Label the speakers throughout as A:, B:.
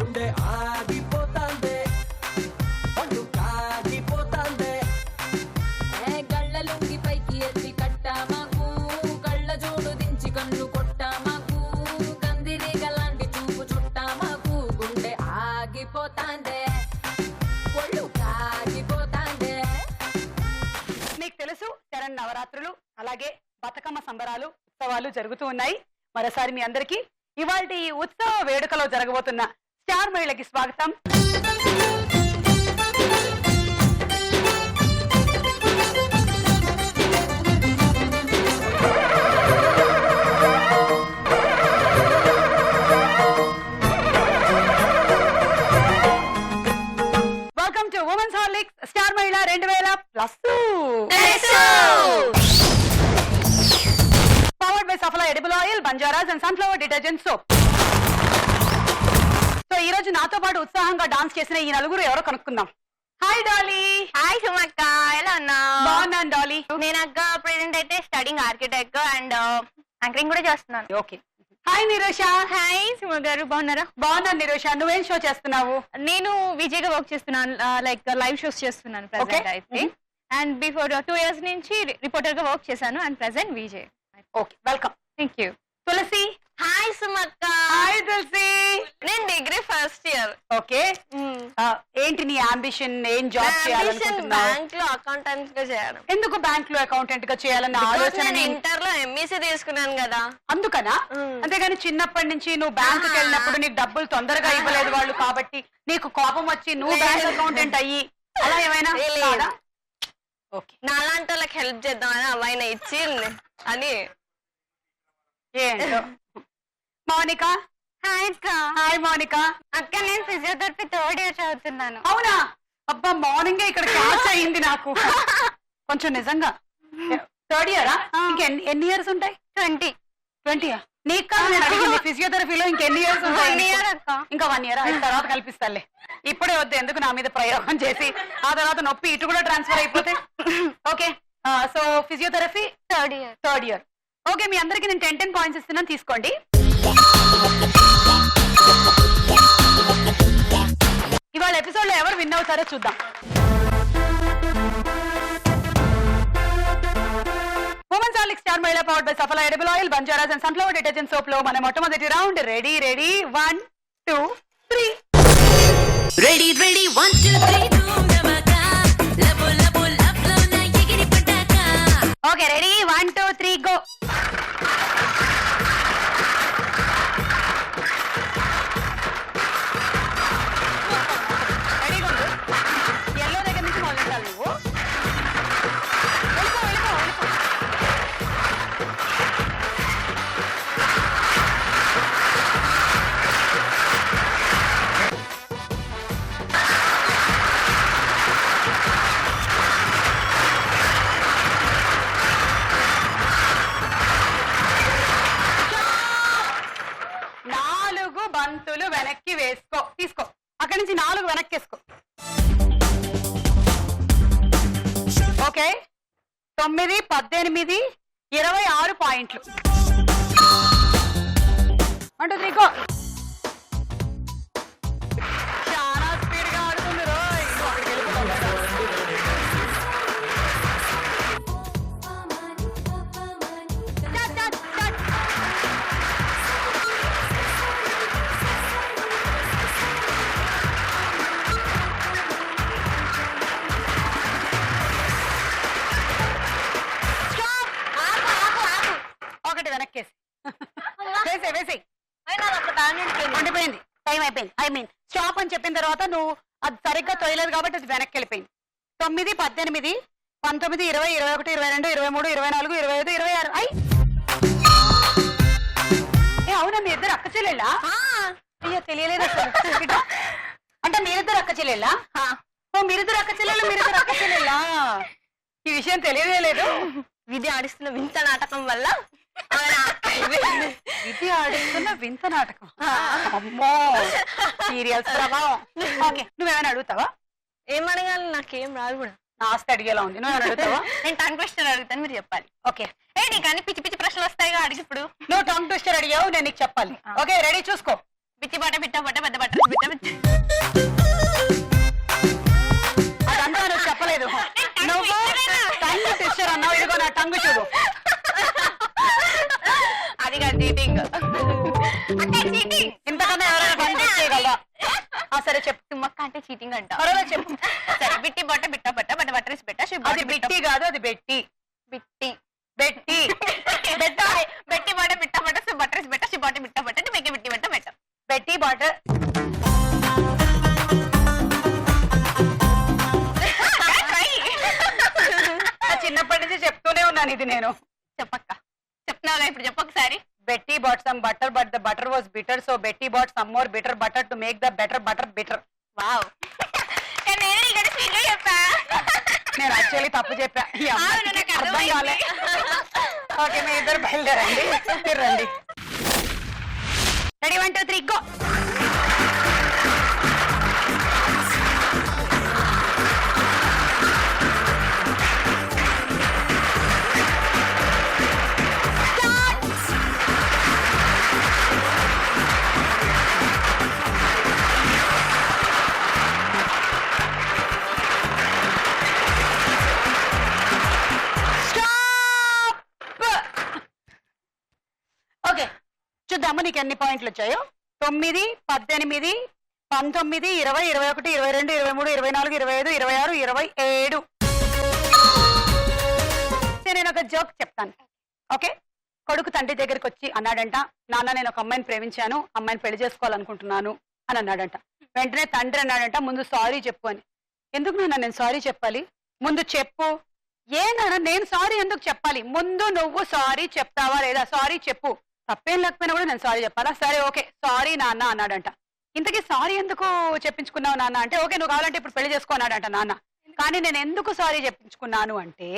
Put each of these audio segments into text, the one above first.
A: గుండె ఆగిపోతాందే పండు కాగిపోతాందే
B: గళ్ళలుంగి పైకి ఎత్తి కట్టామాకు కళ్ళ జోడు దించి కన్ను కొట్టామాకు కందిరీగలాంటి చూపు చుట్టామాకు గుండె ఆగిపోతాందే ఒళ్ళు కాగిపోతాందే.
C: మీకు తెలుసు శరణ్ నవరాత్రులు అలాగే బతుకమ్మ సంబరాలు ఉత్సవాలు జరుగుతూ ఉన్నాయి. మరోసారి మీ అందరికీ ఇవాల్టి ఈ ఉత్సవ వేడుకలో జరగబోతున్న స్టార్ మహిళకి స్వాగతం. Welcome to women's Horlicks star మహిళ 2000+. Powered by Safala edible oil, Banjaras and sunflower detergent soap. So ఈ రోజు నాతో పాటు ఉత్సాహంగా డాన్స్ చేసిన ఈ నలుగురు ఎవరో కనుక్కుందాం. Hi Dolly.
D: హాయ్ సుమక్క, ఎలా ఉన్నావు?
C: బాగున్నాను డాలీ.
D: నేను అక్క ప్రెసెంట్ అయితే స్టడింగ్ ఆర్కిటెక్ట్ అండ్ యాంకరింగ్ కూడా చేస్తున్నాను.
C: Okay. Hi Nirosha.
D: Hi Suma గారు, బాగున్నారా?
C: బాగున్నాను నిరోష. నువ్వేం షో చేస్తున్నావు?
D: నేను విజయ్ గా వర్క్ చేస్తున్నాను, లైక్ లైవ్ షోస్ చేస్తున్నాను ప్రెసెంట్ అయితే. అండ్ బిఫోర్ 2 years నుంచి రిపోర్టర్ గా వర్క్ చేశాను and present Vijay.
C: Okay, welcome.
D: Thank you.
C: Tulasi.
D: Hi సుమక్క.
C: హాయ్ తులసి.
D: నేను డిగ్రీ ఫస్ట్ ఇయర్.
C: ఓకే. ఏంటి నీ అంబిషన్? ఏం జాబ్ చేయాలనుకుంటున్నావు?
D: బ్యాంక్ లో అకౌంటెంట్ గా చేయడం.
C: ఎందుకు బ్యాంక్ లో అకౌంటెంట్ గా చేయాలన్న ఆలోచన?
D: నేను ఇంటర్ లో ఎంఈసీ తీసుకున్నాను కదా,
C: అందుకనా? అంతేగాని చిన్నప్పటి నుంచి నువ్వు బ్యాంక్ కి వెళ్ళినప్పుడు నీకు డబ్బులు తొందరగా ఇవ్వలేదు వాళ్ళు, కాబట్టి నీకు కోపం వచ్చి నువ్వు బ్యాంక్ అకౌంటెంట్ అయ్యి అలా ఏమైనా? ఓకే.
D: నాలాంటి వాళ్ళకి హెల్ప్ చేద్దామని అమ్మాయిని ఇచ్చి అని.
C: ఏంటో. మౌనిక.
D: హాయ్ అక్క.
C: హాయ్ మౌనిక.
D: అక్క నేను ఫిజియోథెరపీ 3rd year చదువుతున్నాను.
C: అవునా? అబ్బా, మార్నింగ్ ఇక్కడ క్లాస్ అయింది నాకు. కొంచెం నిజంగా 3rd year? ఎన్ని ఇయర్స్ ఉంటాయి?
D: 20.
C: నీకు కాదు నేను అడిగింది, ఫిజియోథెరపీలో ఇంకెన్ని ఇయర్స్ ఉంటాయి?
D: 1 year అక్క.
C: ఇంకా 1 year అయిన తర్వాత కల్పిస్తాలే. ఇప్పుడే వద్దు, ఎందుకు నా మీద ప్రయోగం చేసి ఆ తర్వాత నొప్పి ఇటు కూడా ట్రాన్స్ఫర్ అయిపోతే. Okay. So physiotherapy
D: 3rd year.
C: Okay. మీ అందరికి నేను 10 పాయింట్స్ ఇస్తున్నాను, తీసుకోండి. ఇవాళ ఎపిసోడ్ లో ఎవరు విన్ అవుతారో చూద్దాం. ఉమెన్స్ హార్లిక్స్ స్టార్ మహిళ powered by Saphala edible oil, Banjaras and sunflower detergent soap లో మన మొట్టమొదటి round. Ready 1 2 3.
B: Ready 1 2 3
C: okay, ready 1 2 3 go. రెడీగా ఉండు. ఎల్లో దగ్గర నుంచి మొదలెట్టాలి నువ్వు. వెళ్ళిపో. 4 బంతులు వెనక్కి వేసుకో. తీసుకో. అక్కడి నుంచి 4 వెనక్కి వేసుకో. ఓకే. 9 18 26 పాయింట్లు. 1 2 3 గో. చాలా స్పీడ్ గా ఆడుతుంది రోయ్. అక్కడికి వెళ్ళిపోతావు. ఒకటి వెనక్కేసి వేసేయి. ఉండిపోయింది, టైం అయిపోయింది. స్టాప్ అని చెప్పిన తర్వాత నువ్వు అది సరిగ్గా తొయలేదు కాబట్టి అది వెనక్కి వెళ్ళిపోయింది. 9 18 19 20 21 22 23 24 25 26. అవునా, మీ ఇద్దరు అక్క చెల్లెళ్ళా? అయ్యో, తెలియలేదు అసలు. అంటే మీరిద్దరు అక్క చెల్లెళ్ళా? మీరిద్దరు అక్క చెల్లెళ్ళా? ఈ విషయం తెలియదే లేదు.
D: విధి ఆడిస్తున్న వింత నాటకం వల్ల
C: విధి ఆడిస్తున్న వింత నాటకం. అమ్మో, సీరియల్స్ ప్రభావం. ఓకే, నువ్వేమైనా అడుగుతావా?
D: ఏం అడగాలి? నాకేం రాదు కూడా.
C: ఆస్తి అడిగేలా ఉంది. నువ్వేమైనా అడుగుతావా?
D: నేను టంగ్ ట్విస్టర్ అడుగుతాను, మీరు చెప్పాలి.
C: ఓకే.
D: నీకు అన్ని పిచ్చి పిచ్చి ప్రశ్నలు వస్తాయిగా, అడిగి. ఇప్పుడు
C: నువ్వు టంగ్ ట్విస్టర్ అడిగావు, నేను నీకు చెప్పాలి. Okay, ready? చూసుకో.
D: బిట్టి బట్ట బిట్ట బట్ట పెద్ద బట్ట బిట్ట
C: అదంతా నువ్వు చెప్పలేదు. నువ్వు టంగ్ టెస్టర్ అన్నావు, ఇదిగో నా టంగ్ చూడు.
D: అది కాదు చీటింగ్. అంటే చీటింగ్
C: ఇంతకన్నా ఎవరైనా టంగ్ టెస్ట్ చేయగలరా? సరే చెప్పు.
D: తుమ్మక్క అంటే చీటింగ్ అంట.
C: పర్వాలేదు చెప్పు.
D: సరే బిట్టి బట్ట బిట్ట బట్ట బట్ట బట్టరేసి పెట్ట
C: అది బిట్టి కాదు, అది బెట్టి.
D: బిట్టి
C: బెట్టి
D: బెట్ట బెట్టి బట్ట బిట్ట బట్ట బట్టరేసి పెట్ట శిబాటి బిట్ట బట్ట మీకు బిట్టి బట్ట పెట్ట
C: బెట్టి బాటర్. చిన్నప్పటి నుంచి చెప్తూనే ఉన్నాను ఇది నేను.
D: చెప్పక్క చెప్తున్నావుగా ఇప్పుడు చెప్పొకసారి.
C: Betty bought some butter, but the butter was bitter, so Betty bought some more bitter butter to make the better butter bitter.
D: Wow. నేను ఇక్కడ స్వీట్ గా చెప్పా.
C: నేను యాక్చువల్లీ తప్పు చెప్పా. ఈ అమ్మాయికి అర్థం కాలే. ఓకే, మీ ఇద్దరు బయలుదేరండి. మీరు రండి. Ready 1 2 3 go. ఓకే, చూద్దాము నీకు ఎన్ని పాయింట్లు వచ్చాయో. 9 18 19 20 21 22 23 24 25 26 27. నేను ఒక జోక్ చెప్తాను. ఓకే, కొడుకు తండ్రి దగ్గరికి వచ్చి అన్నాడంట, నాన్న నేను ఒక అమ్మాయిని ప్రేమించాను, అమ్మాయిని పెళ్లి చేసుకోవాలనుకుంటున్నాను అని అన్నాడంట. వెంటనే తండ్రి అన్నాడంట, ముందు సారీ చెప్పు అని. ఎందుకు నాన్న నేను సారీ చెప్పాలి? ముందు చెప్పు. ఏ నాన్న నేను సారీ ఎందుకు చెప్పాలి? ముందు నువ్వు సారీ చెప్తావా లేదా? సారీ చెప్పు. తప్పేం లేకపోయినా కూడా నేను సారీ చెప్పాలా? సరే ఓకే సారీ నాన్న అన్నాడంట. ఇంతకీ సారీ ఎందుకు చెప్పించుకున్నావు నాన్న అంటే, ఓకే నువ్వు కావాలంటే ఇప్పుడు పెళ్లి చేసుకో అన్నాడంట నాన్న. కానీ నేను ఎందుకు సారీ చెప్పించుకున్నాను అంటే,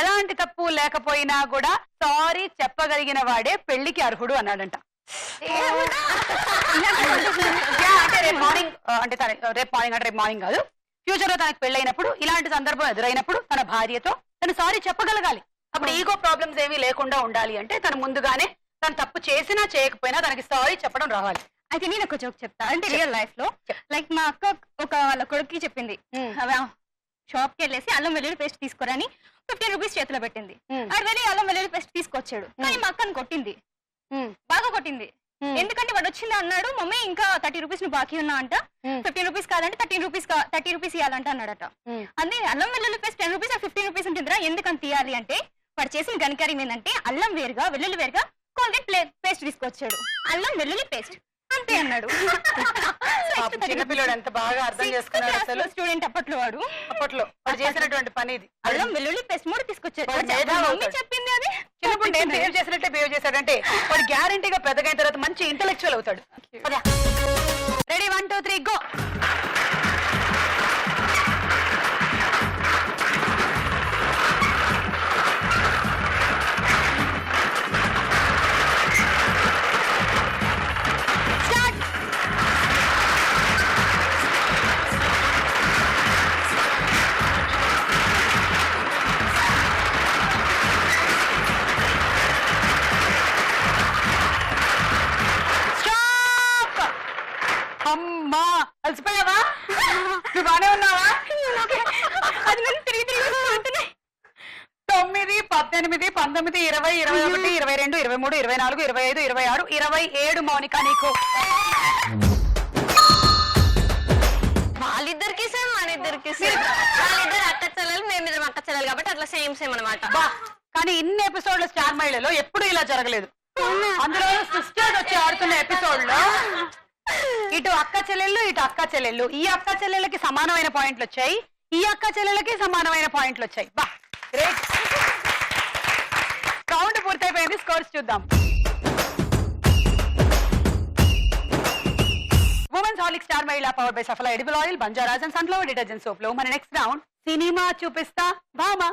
C: ఎలాంటి తప్పు లేకపోయినా కూడా సారీ చెప్పగలిగిన వాడే పెళ్లికి అర్హుడు అన్నాడంట. అంటే రేపు మార్నింగ్ అంటే రేపు మార్నింగ్ కాదు, ఫ్యూచర్ లో తనకు పెళ్ళైనప్పుడు ఇలాంటి సందర్భం ఎదురైనప్పుడు తన భార్యతో తను సారీ చెప్పగలగాలి. అప్పుడు ఈగో ప్రాబ్లమ్స్ ఏమీ లేకుండా ఉండాలి అంటే తను ముందుగానే తను తప్పు చేసినా చేయకపోయినా తనకి సారీ చెప్పడం రావాలి.
D: అయితే నేను ఒక జోక్ చెప్తా. అంటే రియల్ లైఫ్ లో లైక్ మా అక్క ఒక వాళ్ళ కొడుకుకి చెప్పింది, షాప్ కి వెళ్ళేసి అల్లం వెల్లుల్లి పేస్ట్ తీసుకురని 50 రూపీస్ చేతిలో పెట్టింది. అది వెళ్ళి అల్లం వెల్లుల్లి పేస్ట్ తీసుకొచ్చాడు. కానీ మా అక్కను కొట్టింది, బాగా కొట్టింది. ఎందుకంటే వాడు వచ్చింది అన్నాడు, మమ్మీ ఇంకా 30 రూపీస్ నువ్వు బాకీ ఉన్నా అంట, 15 రూపీస్ కాదంటే 30 రూపీస్ ఇవ్వాలంట అన్నాడట. అదే అల్లం వెల్లుల్లి పేస్ట్ 10 రూపీస్ 15 రూపీస్ ఉంటుందిరా, ఎందుకని తీయాలి అంటే వాడు చేసిన ఘనకార్యం ఏంటంటే అల్లం వేరుగా వెల్లుల్లి వేరుగా కోల్గేట్ పేస్ట్ తీసుకొచ్చాడు, అల్లం వెల్లుల్లి పేస్ట్ అంతే అన్నాడు.
C: చిన్నపిల్లడు ఎంత బాగా అర్థం చేసుకున్నాడు అసలు.
D: స్టూడెంట్ అప్పట్లో వాడు
C: చేసినటువంటి పని ఇది.
D: అల్లం వెల్లుల్లి పేస్ట్ 3 తీసుకొచ్చాడు. మమ్మీ చెప్పింది అది.
C: చిన్నప్పుడు నేను బిహేవ్ చేసినట్టే బిహేవ్ చేశాడంటే వాడు గ్యారంటీగా పెద్దగైన తర్వాత మంచి ఇంటెలెక్చువల్ అవుతాడు. Ready 1 2 3 go. అమ్మా అలసిపోయావా? నువ్వు బానే ఉన్నావా?
D: అది నన్ను తిరిగి 9
C: 18 19 20 21 22 23 24 25 26 27 మౌనిక నీకు.
D: వాళ్ళిద్దరికి సేమ్ మన ఇద్దరికి సేమ్. వాళ్ళిద్దరు అక్క చెల్లెలు, మేమిద్దరం అక్క చెల్లెలు కాబట్టి అట్లా సేమ్ సేమ్ అనమాట.
C: కానీ ఇన్ని ఎపిసోడ్లు స్టార్ మైళ్ళలో ఎప్పుడు ఇలా జరగలేదు. అందులో సిస్టర్స్ వచ్చి ఆడుతున్న ఎపిసోడ్ లో ఇటు అక్క చెల్లెళ్ళు ఇటు అక్క చెల్లెళ్ళు, ఈ అక్క చెల్లెళ్ళకి సమానమైన పాయింట్లు వచ్చాయి, ఈ అక్క చెల్లెళ్ళకి సమానమైన పాయింట్లు వచ్చాయి. బా గ్రేట్. రౌండ్ పూర్తయిపోయింది, స్కోర్స్ చూద్దాం. ఉమెన్స్ హాలిక్ స్టార్ మహిళా power by Saphala edible oil, Banjaras and sunflower detergent soap లో మన నెక్స్ట్ రౌండ్ సినిమా చూపిస్తా భామా.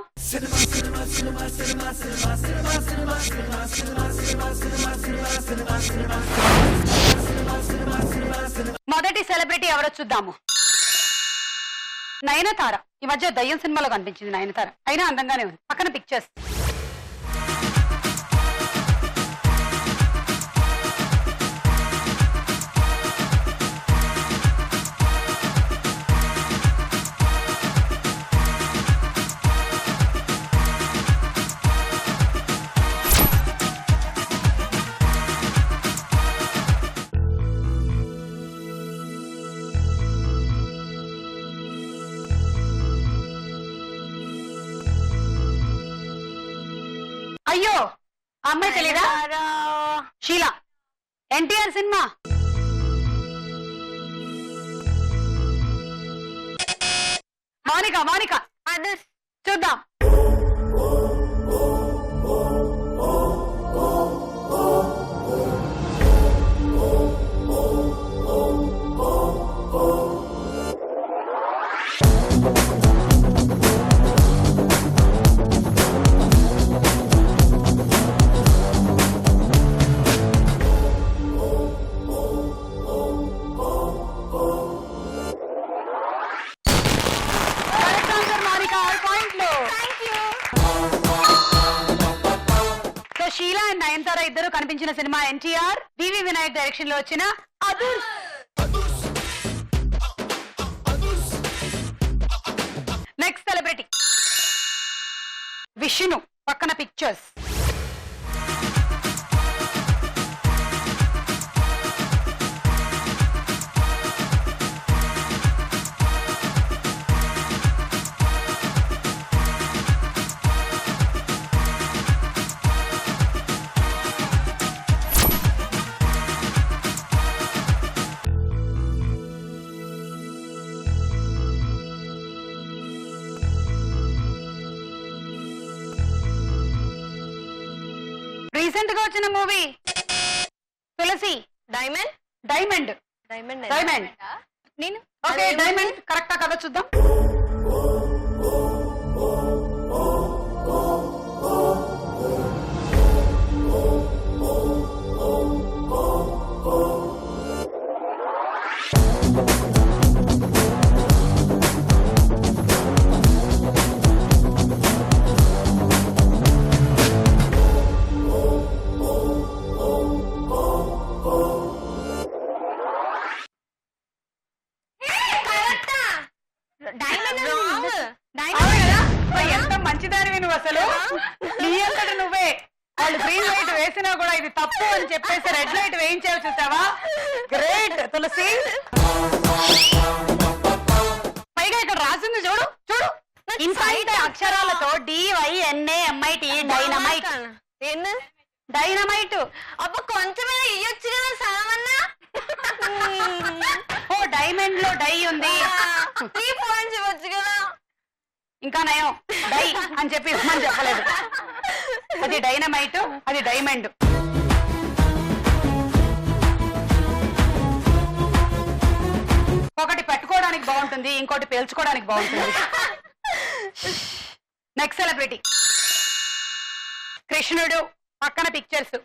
C: మొదటి సెలబ్రిటీ ఎవరో చూద్దాము. నయనతార. ఈ మధ్య దయ్యం సినిమాలో కనిపించింది నయనతార, అయినా అందంగానే ఉంది. పక్కన పిక్చర్స్. అయ్యో ఆ అమ్మాయి తెలీదా? షీలా. ఎన్టీఆర్ సినిమా. మౌనిక చూద్దాం. షీలా అండ్ నయనతార ఇద్దరు కనిపించిన సినిమా ఎన్టీఆర్ వివి వినాయక్ డైరెక్షన్ లో వచ్చిన అదుర్స్. Next celebrity Vishnu. పక్కన పిక్చర్స్. రీసెంట్ గా వచ్చిన మూవీ తులసి. డైమండ్.
D: నేను
C: ఓకే డైమండ్ కరెక్టా కదా చూద్దాం. ఎంత మంచిదానివి నువ్వు అసలు. నీ అంతటి నువ్వే వాళ్ళు గ్రీన్ లైట్ వేసినా కూడా ఇది తప్పు అని చెప్పేసి రెడ్ లైట్ వేయించావు చూసావా. గ్రేట్ తులసి. పైగా ఇక్కడ రాసింది చూడు చూడు. ఇన్సైడ్ అక్షరాలతో DYNAMIT డైనమైట్. డైనమైట్.
D: అబ్బ కొంచెమే ఇయ్యొచ్చు కదా సామన్నా.
C: ఓ డైమండ్ లో డై ఉంది.
D: 3 పాయింట్స్ ఇవ్వచ్చు కదా.
C: ఇంకా నయం డై అని చెప్పి ఇమ్మని చెప్పలేదు. అది డైనమైట్, అది డైమండ్. ఒకటి పెట్టుకోవడానికి బాగుంటుంది, ఇంకోటి పేల్చుకోవడానికి బాగుంటుంది. నెక్స్ట్ సెలబ్రిటీ కృష్ణుడు. పక్కన పిక్చర్స్.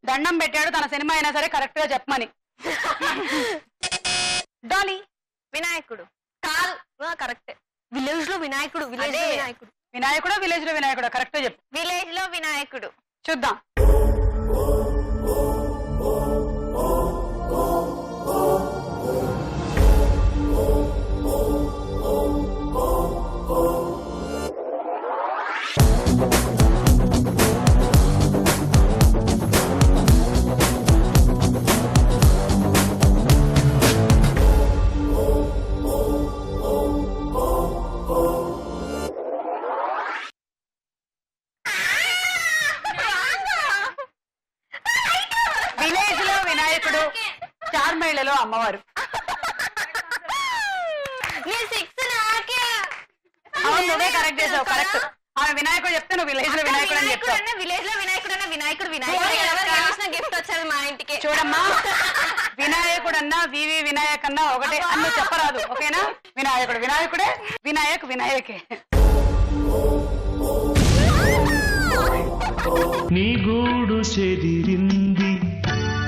C: దండం పెట్టాడు తన సినిమా అయినా సరే కరెక్ట్ గా చెప్పమని. డాలీ.
D: వినాయకుడు. Call correct. విలేజ్ లో వినాయకుడు.
C: వినాయకుడు విలేజ్ లో వినాయకుడు కరెక్ట్ చెప్పు.
D: విలేజ్ లో వినాయకుడు.
C: చూద్దాం. విలేజ్ లో వినాయకుడు, చార్మేళ్లలో అమ్మవారు. అవును నువ్వే కరెక్ట్ చేసావు. కరెక్ట్. ఆమె వినాయకుడు చెప్తే నువ్వు విలేజ్ లో వినాయకుడు అని చెప్తావు.
D: విలేజ్ లో వినాయకుడు గిఫ్ట్ వచ్చారు మా ఇంటికి.
C: చూడమ్మా వినాయకుడు అన్నా వివి వినాయక్ అన్నా ఒకటే అన్ను చెప్పరాదు. ఓకేనా. వినాయకుడు వినాయకుడే, వినాయక్ వినాయకే.
E: నీ గూడు చెదిరింది,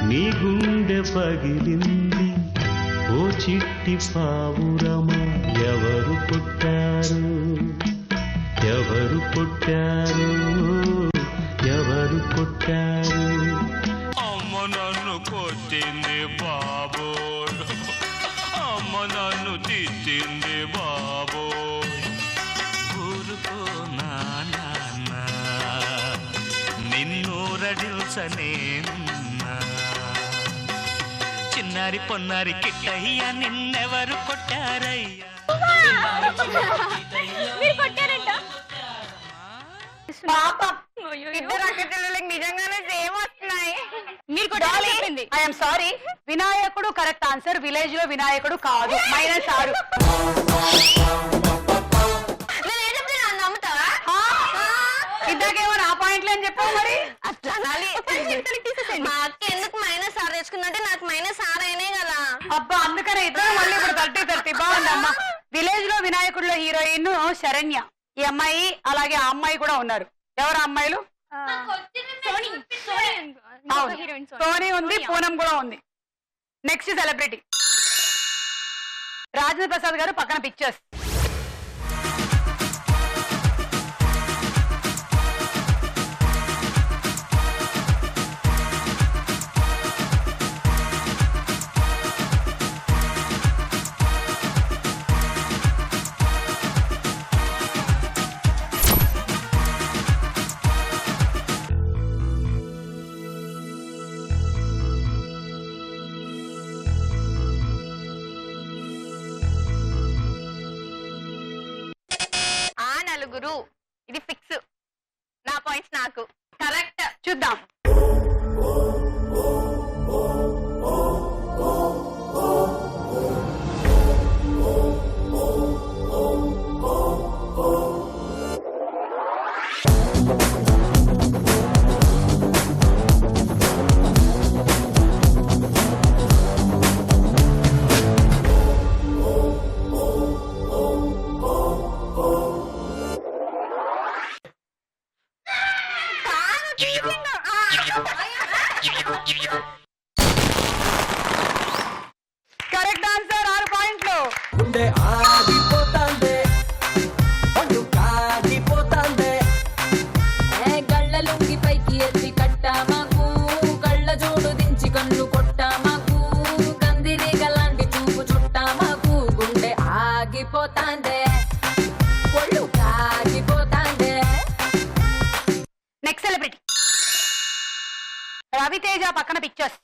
E: నీ గుండె పగిలింది, ఓ చిట్టి పావురమ ఎవరు పుట్టారు, ఎవరు పుట్టారు, కొట్టారు. అమ్మ నన్ను కొట్టింది బాబోయ్, అమ్మ నన్ను తిట్టింది బాబోయ్. ఊరుకో నాన్న, నిన్ను రడిల్చనేనున్నా. చిన్నారి పొన్నారి కిట్టయ్య నిన్నెవరు కొట్టారయ్యా?
D: మీరు కొట్టారంట
C: పాపం
D: ఇద్దరు అక్కచెల్లెళ్ళకి నిజంగానే సేమ్ వస్తున్నాయి. మీరు కొట్టాలి చెప్పింది.
C: ఐఎమ్ సారీ, వినాయకుడు కరెక్ట్ ఆన్సర్. విలేజ్ లో వినాయకుడు కాదు. -6.
D: నేను ఏం చెప్తున్నా నమ్ముతావా?
C: ఇందాకేమో నా పాయింట్లు అని చెప్పావు మరి.
D: అట్లా మా అక్క ఎందుకు -6 తెచ్చుకుందంటే నాకు -6 అయినాయి కదా.
C: అబ్బా, అందుకనే ఇద్దరు మళ్ళీ ఇప్పుడు 30 బాగుంది అమ్మా. విలేజ్ లో వినాయకుడిలో హీరోయిన్ శరణ్య, ఈ అమ్మాయి అలాగే ఆ అమ్మాయి కూడా ఉన్నారు. ఎవరు అమ్మాయిలు? సోనీ ఉంది, పూనం కూడా ఉంది. నెక్స్ట్ సెలబ్రిటీ రాజేంద్ర ప్రసాద్ గారు, పక్కన పిక్చర్స్.
D: నలుగురు, ఇది ఫిక్స్. నా పాయింట్స్ నాకు కరెక్ట్.
C: చూద్దాం. కరెక్ట్ ఆన్సర్, 6 పాయింట్లు.
A: గుండె ఆగిపోతాందే, పండు కాగిపోతాందే.
B: గళ్ళ లుంగి పైకి ఎత్తి కట్టామాకు, కళ్ళ జోడు దించి కన్ను కొట్టామాకు, కందిరీగలాంటి చూపు చుట్టామాకు, గుండె ఆగిపోతాందే, ఒళ్ళు కాగిపోతాందే.
C: నెక్స్ట్ సెలబ్రిటీ రవితేజ, పక్కన పిక్చర్స్.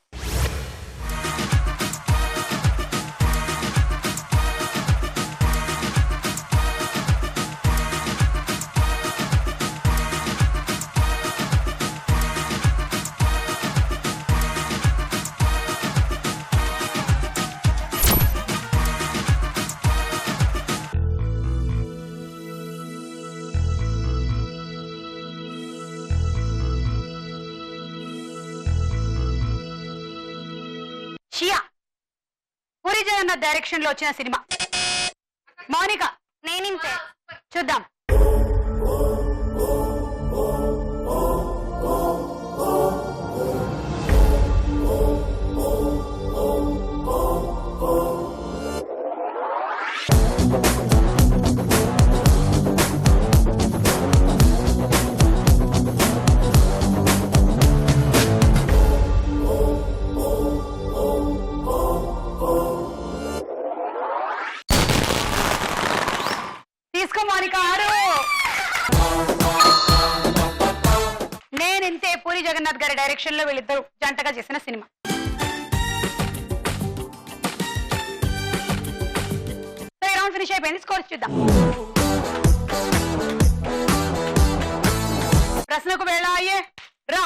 C: షియా, పూరి జగన్నాథ్ డైరెక్షన్ లో వచ్చిన సినిమా. మౌనిక,
D: నేనింతే.
C: చూద్దాం. తీసుకో మౌనిక, 6. నేనింతే పూరి జగన్నాథ్ గారి డైరెక్షన్ లో వీళ్ళిద్దరు జంటగా చేసిన సినిమా. రౌండ్ ఫినిష్ అయిపోయింది. స్కోర్స్ చూద్దాం. ప్రశ్నకు వేళ అయ్యే రా.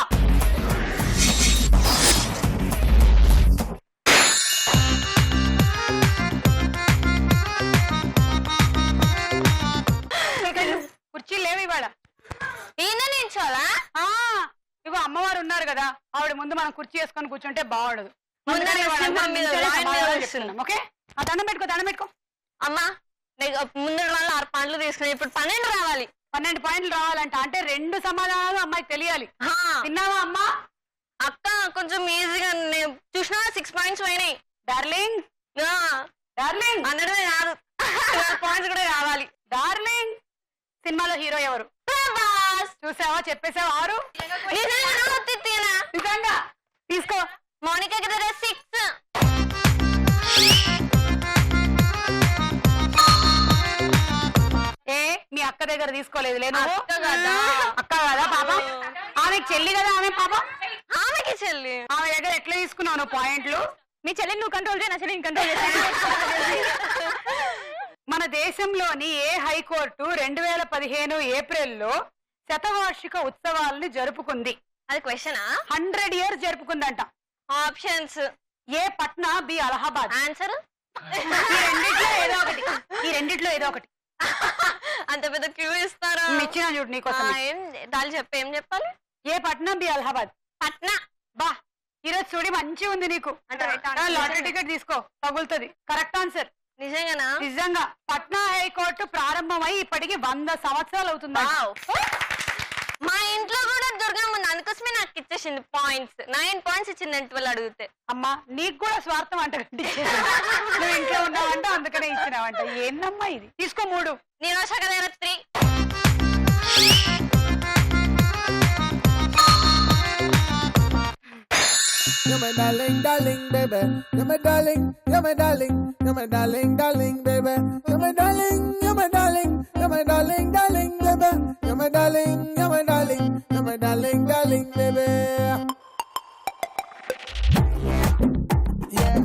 C: కుర్చీలు లేవు ఇవాళ.
D: ఈయన నించోలా?
C: ఇగో అమ్మవారు ఉన్నారు కదా, ఆవిడ ముందు మనం కుర్చీ వేసుకొని కూర్చుంటే బాగుండదు. ఓకే, ఆ దండం పెట్టుకో, దండం పెట్టుకో.
D: అమ్మా, ముందు 6 పాయింట్లు తీసుకుని ఇప్పుడు 12 రావాలి.
C: 12 పాయింట్లు రావాలంట, అంటే 2 సమాధానాలు అమ్మాయికి తెలియాలి. విన్నావా అమ్మా?
D: అక్క కొంచెం ఈజీగా చూసినా 6 పాయింట్స్ పోయినాయి.
C: డార్లింగ్, డార్లింగ్
D: అన్నదే కాదు, 12 పాయింట్స్ కూడా కావాలి.
C: డార్లింగ్ సినిమాలో హీరో ఎవరు? చూసావా, చెప్పేసావా? 6. నిజంగా తీసుకో.
D: మౌనిక దగ్గర 6.
C: ఏ మీ అక్క దగ్గర తీసుకోలేదు లేదు
D: అక్క కదా.
C: అక్క కదా పాప, ఆమెకి చెల్లి కదా ఆమె పాప,
D: ఆమెకి చెల్లి.
C: ఆమె దగ్గర ఎట్లా తీసుకున్నావు నువ్వు పాయింట్లు?
D: మీ చెల్లిని నువ్వు కంట్రోల్ చేయ, నా చెల్లిని కంట్రోల్ చేయ.
C: మన దేశంలోని ఏ హైకోర్టు 2015 ఏప్రిల్లో శతవార్షిక ఉత్సవాలను జరుపుకుంది?
D: అది క్వశ్చనా?
C: 100 years జరుపుకుందంట.
D: ఆప్షన్స్.
C: ఏ పట్నా, బి అలహాబాద్.
D: ఆన్సర్
C: ఈ రెండిట్లో ఏదో ఒకటి, ఈ రెండిట్లో ఏదో ఒకటి.
D: అంత పెద్ద క్యూ ఇస్తారా?
C: ఇచ్చిన చూడు నీకోసం.
D: ఏం దాని ఏం చెప్పాలి?
C: ఏ పట్నా, బి అలహాబాద్.
D: పట్నా.
C: బా ఈరోజు చూడి మంచిగా ఉంది నీకు. లాటరీ టికెట్ తీసుకో, తగులుతుంది. Correct answer.
D: నిజంగానా?
C: నిజంగా. పట్నా హైకోర్టు ప్రారంభమై ఇప్పటికి 100 సంవత్సరాలు అవుతుంది.
D: మా ఇంట్లో కూడా దుర్గమ్మ ఉంది, అందుకోసమే నాకు ఇచ్చేసింది పాయింట్స్. 9 పాయింట్స్ ఇచ్చింది 12 అడిగితే.
C: అమ్మా నీకు కూడా స్వార్థం అంట కట్టించేది. నువ్వు ఇంట్లో ఉన్నావంట అందుకనే ఇచ్చినావంట. ఏందమ్మా ఇది? తీసుకో 3.
D: నేను వచ్చాక దగ్గర 3.
F: You're my darling, darling, baby. You're my darling, you're my darling, you're my darling, darling, baby. You're my darling, you're my darling, you're my darling, darling, baby. You're my darling, you're my darling, you're my darling, darling, baby. Yeah.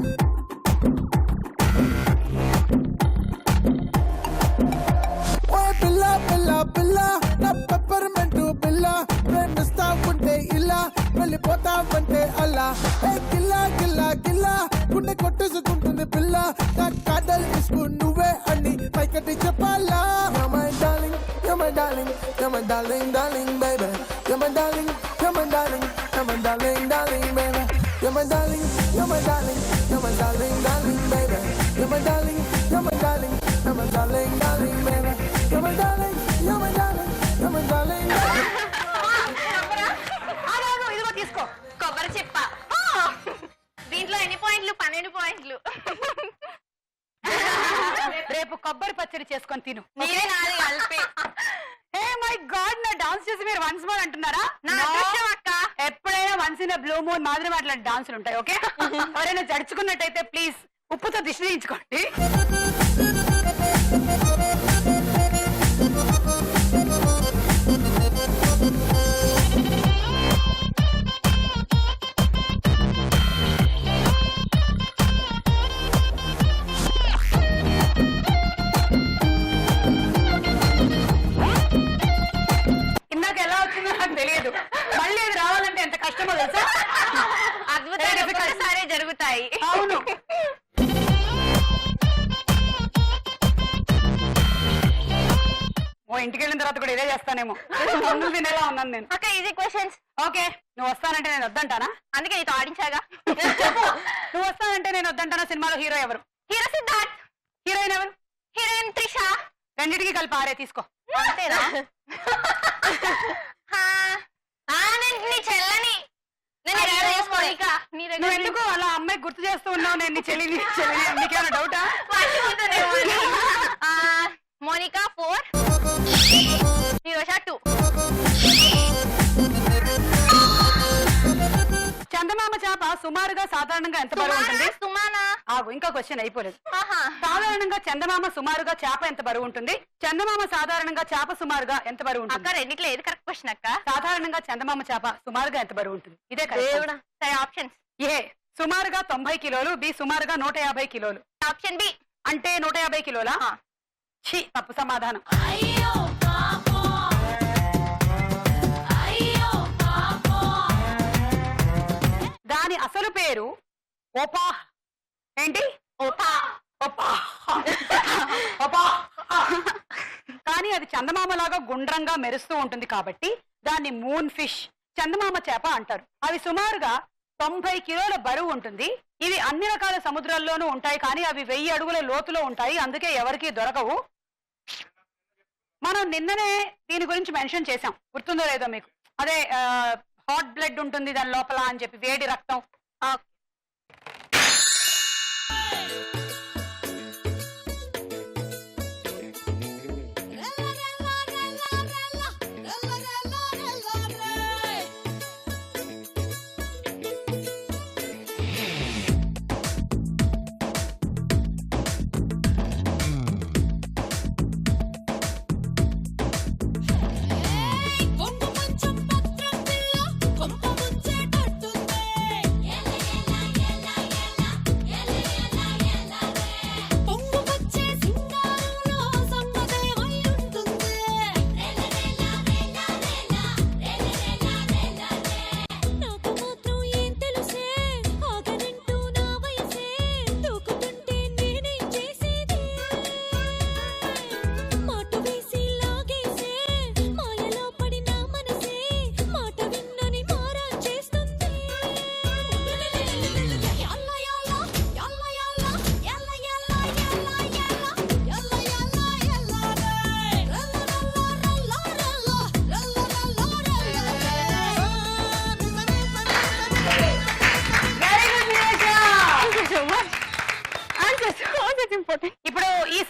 F: Oh, Billa, Billa, Billa, na peppermint Billa. When the star one day illa, వెళ్ళిపోతా అంటే అలా. ఏ గిల్లా గిల్లా గిల్లా గుండె కొట్టేసుకుంటుంది పిల్ల. నా కాదల్ ఇసుకు నువ్వే అని పైకటి చెప్పాలా. You're my darling, you're my darling, you're my darling, darling, baby. You're my darling, you're my darling, you're my darling, darling, baby. You're my darling, you're my darling, you're my darling, darling, baby. You're my darling, you're my darling, you're my darling, darling, baby. You're my darling, you're my darling, you're my darling, darling.
C: ఇదిగో తీసుకో.
D: కొబ్బరి చెప్ప. దీంట్లో ఎన్ని పాయింట్లు? 12 పాయింట్లు.
C: రేపు కొబ్బరి పచ్చడి చేసుకొని తిను.
D: మీరే నాది కలిపి.
C: ఏ మై గాడ్, నా డాన్స్ చేసి మీరు వన్స్ మోర్ అంటున్నారా?
D: నా అదృష్టం అక్క.
C: ఎప్పుడైనా వన్స్ ఇన్ బ్లూ మూన్ మాదిరి మాట్లాడే డాన్సులు ఉంటాయి. ఓకే, ఎవరైనా జడుచుకున్నట్టయితే ప్లీజ్ ఉప్పుతో దిష్టి తీయించుకోండి. ఇందాక ఎలా వచ్చిందో నాకు తెలియదు. మళ్ళీ అది రావాలంటే ఎంత కష్టమో తెలుసా?
D: అద్భుతాలు ఒకసారి జరుగుతాయి.
C: అవును. ఓ ఇంటికి వెళ్ళిన తర్వాత కూడా ఇదే చేస్తానేమో. ముందు తినేలా ఉన్నాను నేను.
D: అక్క ఈజీ క్వశ్చన్స్.
C: ఓకే, నువ్వు వస్తానంటే నేను వద్దంటానా?
D: అందుకే నీతో ఆడించాగా.
C: నువ్వు వస్తానంటే నేను వద్దంటానా? సినిమాలో హీరో ఎవరు?
D: హీరో సిద్ధార్థ్.
C: హీరోయిన్ ఎవరు?
D: హీరోయిన్ త్రిష.
C: రెండింటికి కలిపి 6 తీసుకో.
D: అంతేనా? నేను నీ చెల్లని.
C: నువ్వు ఎందుకు అలా అమ్మాయి గుర్తు చేస్తూ ఉన్నావు? నేను నీ చెల్లిని నీకేమైనా డౌటా?
D: మోనికా 4, నిరోష 2.
C: చందమామ చేప సుమారుగా సాధారణంగా ఎంత బరువు ఉంటుంది?
D: సుమానా.
C: ఆగు, ఇంకా క్వశ్చన్ అయిపోలేదు. సాధారణంగా చందమామ సుమారుగా చేప ఎంత బరువు ఉంటుంది? చందమామ సాధారణంగా చేప సుమారుగా ఎంత బరువు ఉంటుంది?
D: అక్క రెండిట్లో ఏది కరెక్ట్ క్వశ్చన్ అక్క?
C: సాధారణంగా చందమామ చేప సుమారుగా ఎంత బరువు ఉంటుంది? ఇదే కరెక్ట్.
D: సరే ఆప్షన్స్.
C: ఏ సుమారుగా 90 కిలోలు, బి సుమారుగా 150 కిలోలు.
D: Option B.
C: అంటే 150 కిలోలా? ఛీ, తప్పు సమాధానం. దాని అసలు పేరు ఓపాహ్. ఏంటి? కానీ అది చందమామలాగా గుండ్రంగా మెరుస్తూ ఉంటుంది కాబట్టి దాన్ని మూన్ ఫిష్, చందమామ చేప అంటారు. అవి సుమారుగా 90 కిలోల బరువు ఉంటుంది. ఇవి అన్ని రకాల సముద్రాల్లోనూ ఉంటాయి, కానీ అవి 1000 అడుగుల లోతులో ఉంటాయి, అందుకే ఎవరికీ దొరకవు. మనం నిన్ననే దీని గురించి మెన్షన్ చేశాం, గుర్తుందో లేదో మీకు? అదే హాట్ బ్లడ్ ఉంటుంది దాని లోపల అని చెప్పి, వేడి రక్తం.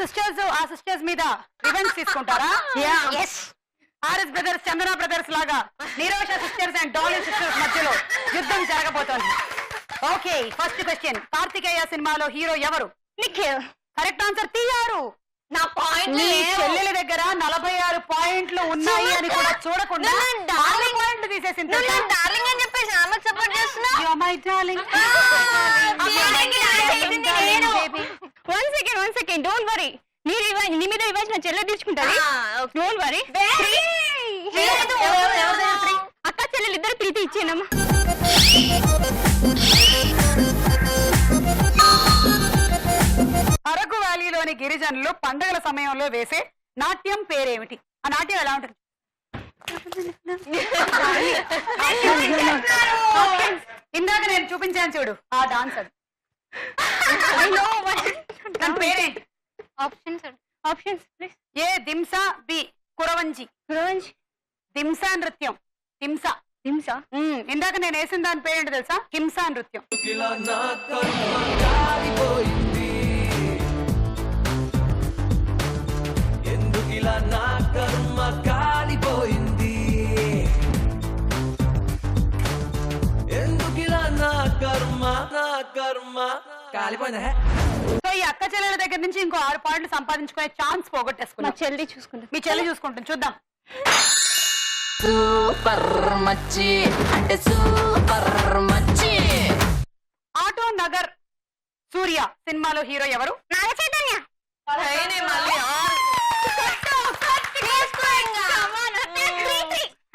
C: సిస్టర్స్ మీద రివెంజ్ తీసుకుంటారా? ఆర్ఎస్ బ్రదర్స్, చందన బ్రదర్స్ లాగా Nirosha sisters and Dolly sisters మధ్యలో యుద్ధం జరగబోతోంది. Okay, first question. కార్తికేయ సినిమాలో హీరో ఎవరు?
D: నిఖిల్.
C: Correct answer. తీయారు.
D: నా పాయింట్
C: నీ చెల్లెల దగ్గర 46 పాయింట్లు ఉన్నాయి అని కూడా చూడకుండా 4 పాయింట్లు తీసేసింది.
D: డార్లింగ్ అని చెప్పేసి ఆమెకు సపోర్ట్ చేస్తున్నా. One second don't worry. నీ మీద రివెంజ్ నా చెల్లె తీసుకుంటారు. Don't worry. అక్క చెల్లెలు ఇద్దరు ప్రీతి ఇచ్చేనమ్మా.
C: అరకు వ్యాలీలోని గిరిజనులు పండుగల సమయంలో వేసే నాట్యం పేరేమిటి? ఆ నాట్యం ఎలా ఉంటుంది? ఇందాక నేను చూపించాను చూడు, ఆ డాన్స్ అది. దాని పేరేంటి?
D: Options please.
C: A Dhimsa, B Kuravanji. Dhimsa నృత్యం. హింస. ఇందాక నేను వేసిన దాని పేరేంటి తెలుసా? హింసా నృత్యం.
A: ఇలా నా కర్మ కాలిపోయింది, ఎందుకిలా నా కర్మ కాలిపోయింది, ఎందుకిలా నా కర్మ కాలిపోయిందా?
C: సో ఈ అక్క చెల్లెల దగ్గర నుంచి ఇంకో 6 పాయింట్లు సంపాదించుకునే ఛాన్స్
D: మా
C: పోగొట్టేసుకున్నా.
D: చెల్లి చూసుకుంటా.
C: మీ చెల్లి చూసుకుంటుంది, చూద్దాం.
B: సూపర్ మచ్చి అంటే సూపర్ మచ్చి.
C: ఆటో నగర్ సూర్య సినిమాలో హీరో ఎవరు?
D: నాగ చైతన్య.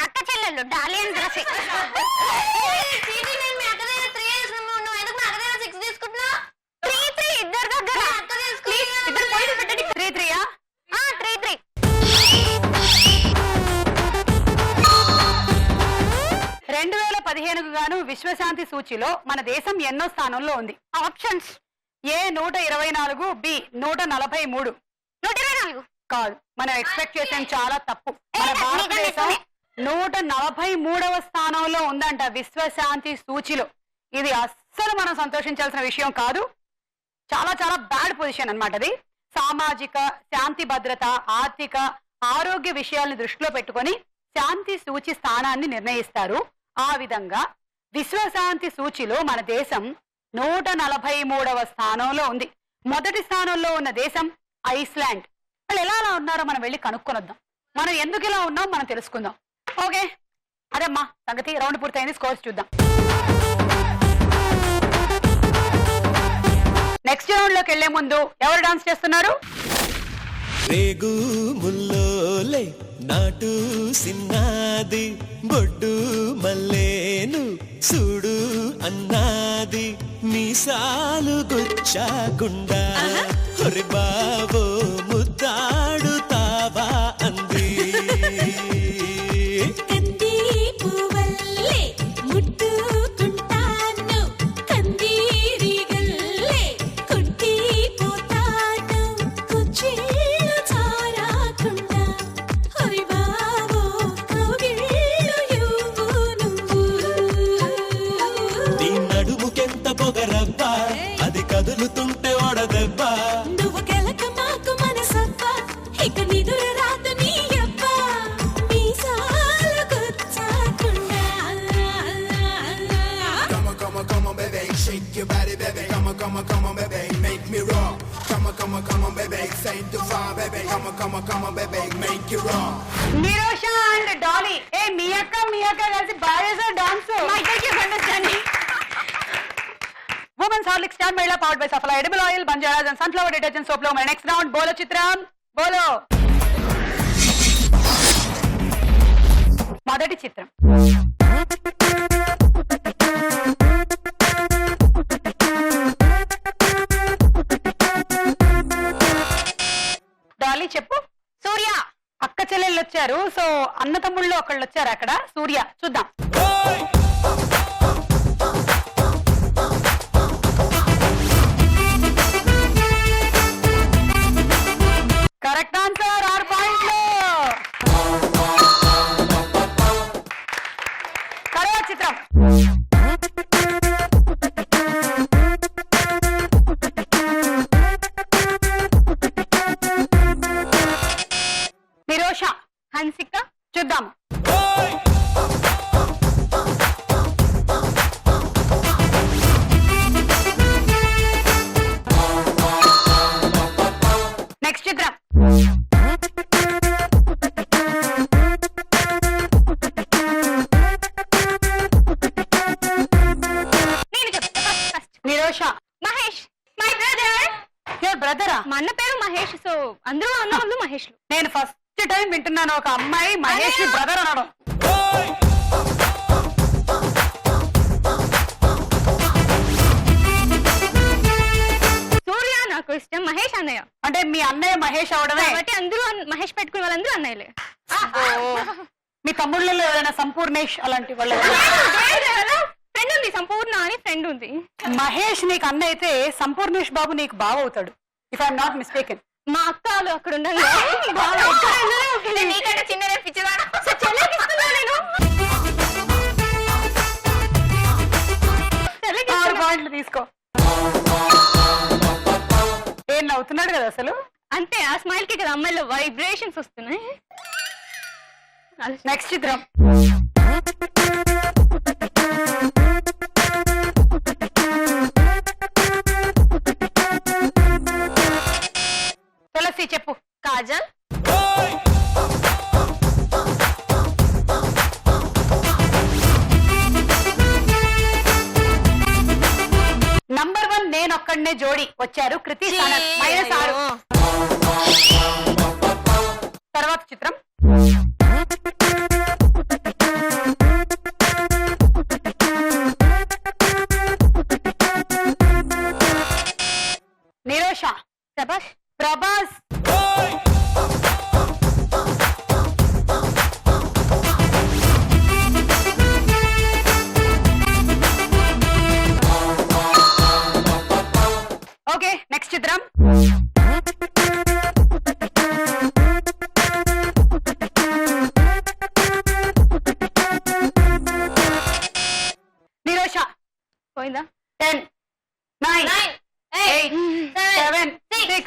D: అక్క చెల్లెళ్ళు డాలి అని తెలిసి ఇద్దరు దగ్గర
C: 3-3.
D: 3-3.
C: 2015కు గాను విశ్వశాంతి సూచిలో మన దేశం ఎన్నో స్థానంలో ఉంది?
D: ఆప్షన్స్.
C: ఏ 124, బి 143.
D: 124.
C: కాదు, మనం ఎక్స్పెక్ట్ చేసాం చాలా తప్పు. మన భారతదేశం 143వ స్థానంలో ఉందంట విశ్వశాంతి సూచిలో. ఇది అస్సలు మనం సంతోషించాల్సిన విషయం కాదు. చాలా చాలా బ్యాడ్ పొజిషన్ అన్నమాట అది. సామాజిక, శాంతి భద్రత, ఆర్థిక, ఆరోగ్య విషయాలను దృష్టిలో పెట్టుకొని శాంతి సూచి స్థానాన్ని నిర్ణయిస్తారు. ఆ విధంగా విశ్వశాంతి సూచిలో మన దేశం 143వ స్థానంలో ఉంది. మొదటి స్థానంలో ఉన్న దేశం ఐస్లాండ్. వాళ్ళు ఎలా అలా ఉన్నారో మనం వెళ్ళి కనుక్కొనొద్దాం. మనం ఎందుకు ఇలా ఉన్నాం మనం తెలుసుకుందాం. ఓకే, అదమ్మా సంగతి. రౌండ్ పూర్తయింది, స్కోర్స్ చూద్దాం. నెక్స్ట్ రౌండ్ లోకి వెళ్లే ముందు ఎవరు డాన్స్ చేస్తున్నారు?
G: రేగు ముల్లోలే నాటు సిన్నాది, బొడ్డు మల్లేను చూడు అన్నాది, మీసాలు గుచ్చాకుండా హొరి బావో ముద్దాడుతావా అంది. నీ నడుముకెంత పొగరబ్బా, అది కదులుతుంటే ఓడదెబ్బా.
H: నువ్వు గెలక మాకు మనసబ్బా, ఇక నిదుర రాదు నీ అబ్బా, మీసాలు గుచ్చాకుండా.
F: Come on, baby, shake your body, baby. Come on, baby, make me rock. Come on, baby, say the fire, baby. Come on, baby, make it rock.
C: Nirosha and Dolly. ఏ మీ అక్క కలిసి బాగా చేశారు డాన్స్. ఉమెన్స్ హార్లిక్ స్టాండ్ మహిళా powered by Saphala edible oil, Banjaras and sunflower detergent soap లో మన next round బోలో చిత్రం. బోలో. మొదటి చిత్రం. డాలీ చెప్పు. సూర్య. అక్క చెల్లెళ్ళు వచ్చారు, సో అన్న తమ్ముళ్ళు ఒకళ్ళు వచ్చారు అక్కడ. సూర్య. చూద్దాం. Correct answer. 6 పాయింట్లు. తర్వాత చిత్రం. చూద్దాము. నెక్స్ట్ చిత్రం.
D: నేను చెప్తా first.
C: Nirosha.
D: Mahesh my brother.
C: Your బ్రదరా?
D: మా అన్న పేరు మహేష్, సో అందరూ అన్న వాళ్ళు మహేష్లు.
C: నేను ఫస్ట్ టైం వింటున్నాను ఒక అమ్మాయి మహేష్ బ్రదర్ అనడం.
D: సూర్య నాకు ఇష్టం, మహేష్ అన్నయ్య.
C: అంటే మీ అన్నయ్య మహేష్ అవడమే
D: కాబట్టి అందరూ మహేష్ పెట్టుకునే వాళ్ళందరూ అన్నయ్యలే.
C: మీ తమ్ముళ్ళలో ఎవరైనా సంపూర్ణేష్ అలాంటి వాళ్ళు?
D: ఫ్రెండ్ ఉంది, సంపూర్ణ అని ఫ్రెండ్ ఉంది.
C: మహేష్ నీకు అన్న అయితే సంపూర్ణేష్ బాబు నీకు బావ అవుతాడు, ఇఫ్ ఐఎమ్ నాట్ మిస్టేకెన్.
D: మా అక్క వాళ్ళు అక్కడ ఉండండి. నీకంటే చిన్న పిచ్చిదాడు నేను
C: 6 పాయింట్లు తీసుకో. ఏం నవ్వుతున్నాడు కదా అసలు.
D: అంతే, ఆ స్మైల్ కి కదా అమ్మాయిలో వైబ్రేషన్స్ వస్తున్నాయి.
C: నెక్స్ట్ చిత్రం. తులసి చెప్పు.
D: కాజల్.
C: నంబర్ 1 నేనొక్కడనే జోడి వచ్చారు, కృతి సనత్. -6. తర్వాత చిత్రం. నిరోష.
D: ప్రభాస్.
C: ప్రభాస్. ఓకే, నెక్స్ట్ చిత్రం. నిరోష.
D: పోయిందా?
C: 10 9 8 7 6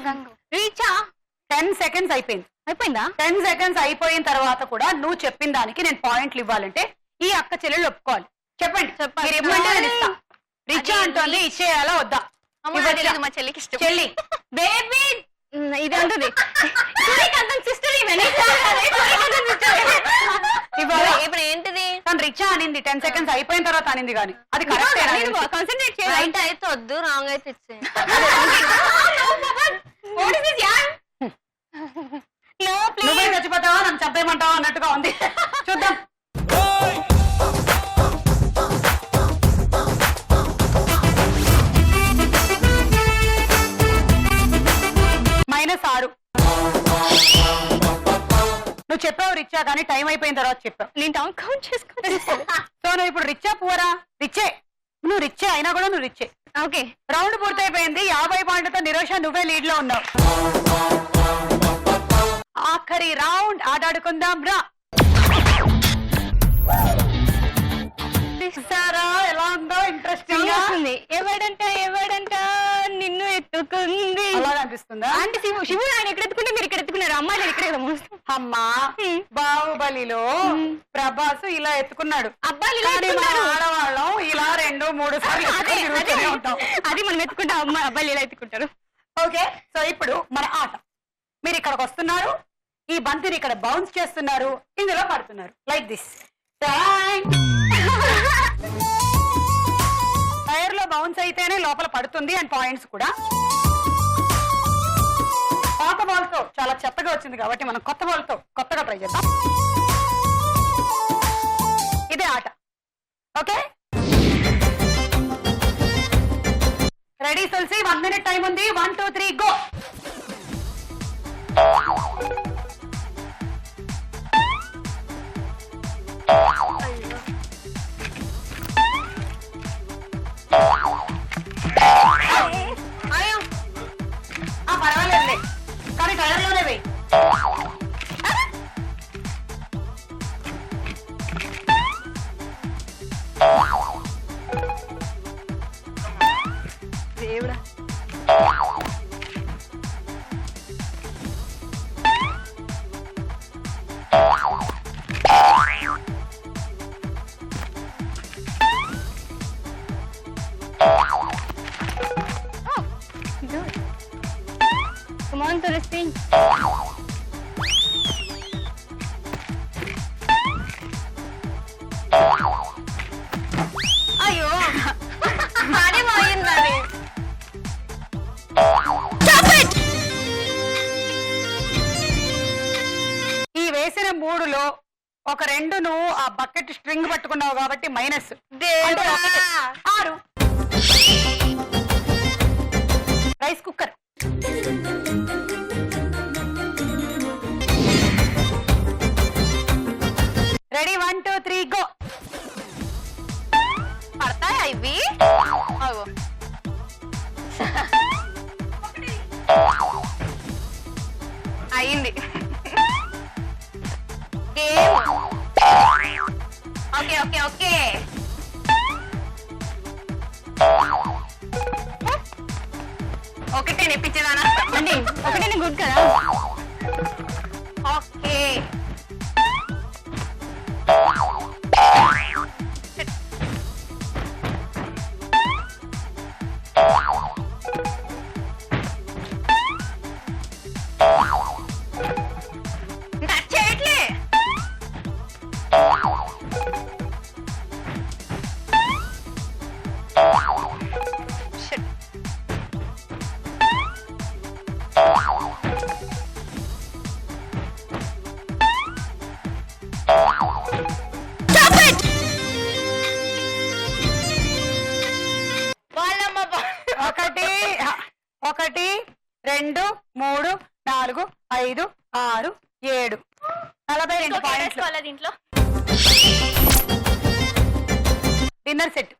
C: 5
D: రీచా.
C: 10 సెకండ్స్ అయిపోయింది.
D: అయిపోయిందా?
C: 10 సెకండ్స్ అయిపోయిన తర్వాత కూడా నువ్వు చెప్పిన దానికి నేను పాయింట్లు ఇవ్వాలంటే ఈ అక్క చెల్లెళ్ళు ఒప్పుకోవాలి. చెప్పండి. మీరు ఇవ్వమంటే నేను ఇస్తా. రిచా అంటుంది, ఇచ్చేయాలా వద్దా?
D: మా చెల్లికి ఇష్టం.
C: చెల్లి బేబీ
D: ఇది అంటుంది సిస్టర్. ఇప్పుడు ఏంటిది?
C: తను రిచా అనింది 10 సెకండ్స్ అయిపోయిన తర్వాత అనింది, కానీ అది కరెక్ట్.
D: కాన్సన్ట్రేట్ చేయాలి. రైట్ అయితే వద్దు, రాంగ్ అయితే ఇచ్చే.
C: నువ్వే చచ్చిపోతావా నన్ను చంపేయమంటావా అన్నట్టుగా ఉంది. చూద్దాం. -6. నువ్వు చెప్పావు రిచ్చా, కానీ టైం అయిపోయిన తర్వాత చెప్పావు.
D: నేను టౌన్ కౌంట్ చేసుకోవాలి.
C: సో నువ్వు ఇప్పుడు రిచ్చా పువరా? రిచ్చే. నువ్వు రిచ్చే అయినా కూడా నువ్వు రిచ్చే.
D: ఓకే,
C: రౌండ్ పూర్తయిపోయింది. 50 పాయింట్లతో నిరోష నువ్వే లీడ్ లో ఉన్నావు. ఆఖరి రౌండ్ ఆడాడుకుందాం రా. చూసారా ఎలా ఉందో ఇంట్రెస్టింగ్ గా?
D: ఎవడంట నిన్ను ఎత్తుకుంది
C: అలా అనిపిస్తుందా?
D: అంటే శివుడు ఆయన ఎక్కడ ఎత్తుకుంటే మీరు ఇక్కడ ఎత్తుకున్నారు, అమ్మాయిలు ఇక్కడ కదా మోస్తాం.
C: అమ్మా, బాహుబలిలో ప్రభాస్ ఇలా ఎత్తుకున్నాడు,
D: అబ్బాయిలు
C: ఆడవాళ్ళం ఇలా 2-3 సార్లు ఉంటాం.
D: అది మనం ఎత్తుకుంటాం, అబ్బాయిలు ఇలా ఎత్తుకుంటారు.
C: ఓకే, సో ఇప్పుడు మన ఆట. మీరు ఇక్కడికి వస్తున్నారు, ఈ బంతిని ఇక్కడ బౌన్స్ చేస్తున్నారు, ఇందులో పడుతున్నారు లైక్ దిస్. టైర్ లో బౌన్స్ అయితేనే లోపల పడుతుంది అండ్ పాయింట్స్ కూడా. పాత బాల్ తో చాలా చెత్తగా వచ్చింది కాబట్టి మనం కొత్త బాల్ తో కొత్తగా ట్రై చేద్దాం. ఇదే ఆట. ఓకే, రెడీ తులసి? 1 minute టైం ఉంది. 1 2 3 గో. పర్వాలేదులే, కానీ టైర్లోనే వెయ్యి. దేవుడా,
D: Come on, Tulsi. అయ్యో బానే పోయింది.
C: ఈ వేసిన 3లో ఒక 2 నువ్వు ఆ బకెట్ స్ట్రింగ్ పట్టుకున్నావు కాబట్టి మైనస్. అంటే 6. Rice cooker. Ready 1 2 3 go.
D: పడతాయా ఇవి? అయింది. Okay okay okay. ఒకటే నేర్పించేదానా అండి? ఒకటే గుడ్ కదా. ఓకే చేయట్లే.
C: ఒకటి 2 3 4 5 6 7 42 పాయింట్లు.
D: దీంట్లో
C: dinner set.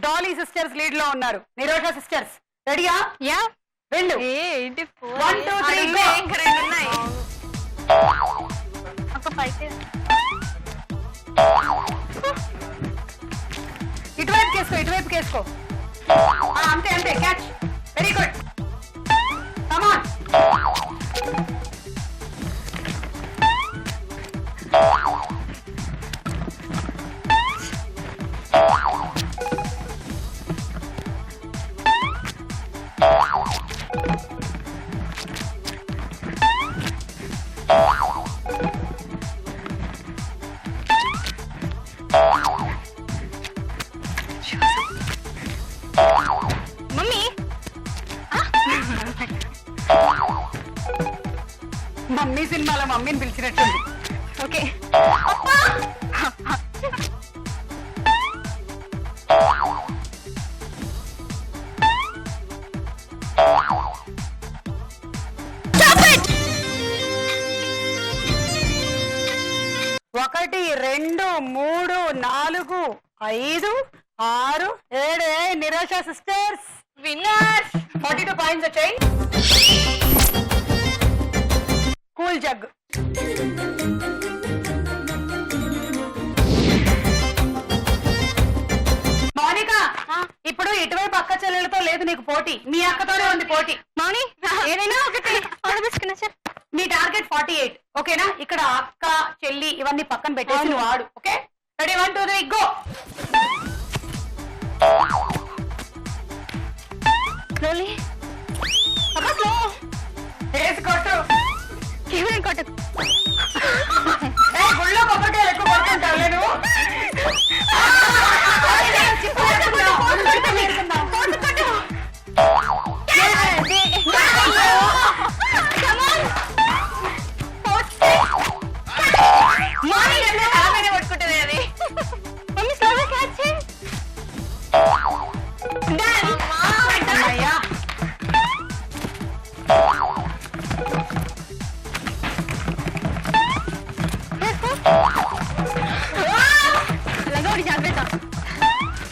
C: Dolly sisters lead లో ఉన్నారు. నిరోష సిస్టర్స్ రెడీయా?
D: యా.
C: 2
D: 1
C: 2 3 గో.
D: ఇంకా 2 ఉన్నాయి. ఒక పైకి
C: ఇటువైపు కేసుకో. అంతే అంతే. Catch. Very good. Come on.
D: Mummy
C: mummy సినిమాలో మమ్మీని పిలిచినట్టుంది.
D: ఓకే.
C: ఒకటి 2 3 4 5 6 7. Nirosha sisters
D: winners.
C: 42 పాయింట్స్ వచ్చాయి. Cool jug. మౌనిక, ఇప్పుడు ఇటువైపు అక్క చెల్లెలతో లేదు నీకు పోటీ, మీ అక్కతోనే ఉంది పోటీ.
D: మౌని ఏదైనా ఒకటి ఆడబిస్కున్నా సార్.
C: నీ టార్గెట్ 48. ఓకేనా? ఇక్కడ అక్క చెల్లి ఇవన్నీ పక్కన పెట్టేసి నువ్వు ఆడు. Okay? Ready 1 2 3 go.
D: Slowly. Slow.
C: వేసుకోటు.
D: ఈవినింగ్ కొట్టు.
C: గుళ్ళో కొబ్బరికాయలు ఎక్కువ కొడుతుంటావు నేను.
D: పట్టుకుంటుంది అది. మమ్మీ స్లోగా క్యాచ్ చేయి. లంగోడి జాగ్రత్త.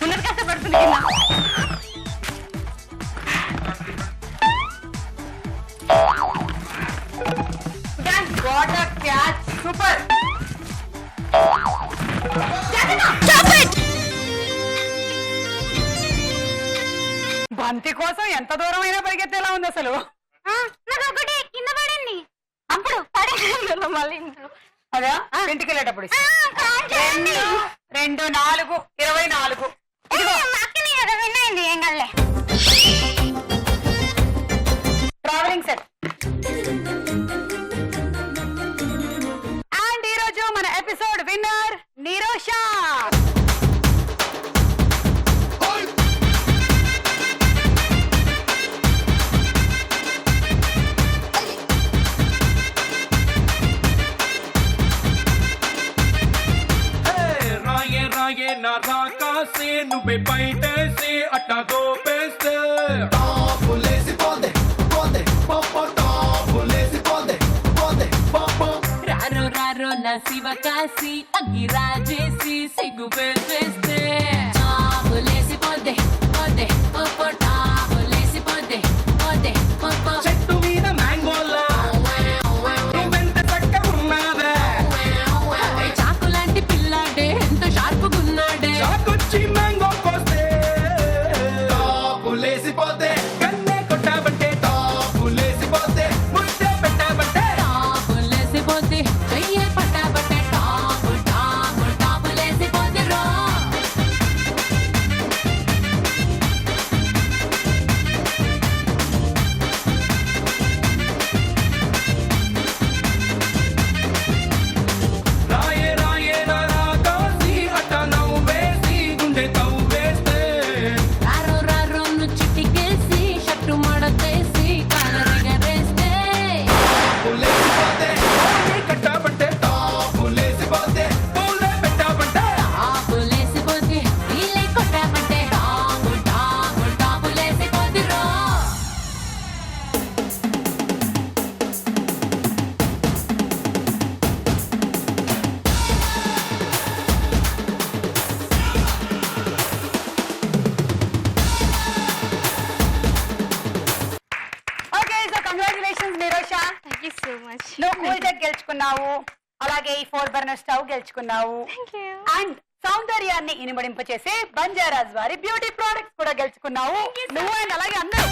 D: ఉన్నది కష్టపడుతుంది కింద.
C: What a catch! Super! బంతి కోసం ఎంత దూరం అయినా పరిగెత్తేలా ఉంది అసలు.
D: నాకు ఒకటి కింద పడండి. అప్పుడు పడే మళ్ళీ
C: అదా ఇంటికి వెళ్ళేటప్పుడు 2 4 24.
D: అయిపోయింది ఏం కదలే.
C: Travelling set. అండ్ ఈ రోజు మన ఎపిసోడ్ విన్నర్ నిరోషా.
A: రాయే రాయే నా రాకాసి నువ్వే బయటేసి అట్టా దోపేస్తే
H: రారో రారో నా శివ కాసి అగ్గి రాజేసి సిగ్గు వేసేస్తే టాపులేసి పోతే పోతే పోపో టాపులేసి పోతే పోతే పోపో
A: చెట్టు మీద మ్యాంగోలా నువ్వెంత చక్కగా ఉన్నావే
H: చాకు లాంటి పిల్లాడే ఎంత షార్పుగున్నాడే
A: చాకొచ్చి మ్యాంగో కోస్తే టాపులేసిపోతే కన్నే కొట్టాబంటే టాపులేసిపోతే ముద్దే పెట్టాబంటే
H: టాపులేసి పోతే చెయ్యే పట్టాబట్టే టాపు టాపు టాపులేసి పోతే రో
A: రాయే రాయే నా రాకాసి అట్ట నవ్వేసి గుండె తవ్వేస్తే
H: రారో రారో ను చిటికేసి షట్టు మడతేసి కాలరగరేస్తే
A: టాపులేసిపోతే పూలే కట్టాబంటే టాపులేసిపోతే పూలే పెట్టాబంటే
H: టాపులేసి పోతే నీళ్ళే కొట్టామంటే టాపు టాపు టాపులేసి పోతే రో
C: okay, so congratulations Nirosha.
D: Thank you so much.
C: నువ్వు కూల్ జగ్ గెలుచుకున్నావు, అలాగే ఈ 4 బర్నర్ స్టవ్ గెలుచుకున్నావు.
D: థ్యాంక్ యూ.
C: అండ్ సౌందర్యాన్ని ఇనుమడింప చేసే బంజారాస్ వారి బ్యూటీ ప్రొడక్ట్స్ కూడా గెలుచుకున్నావు నువ్వు. అండ్ అలాగే అందరూ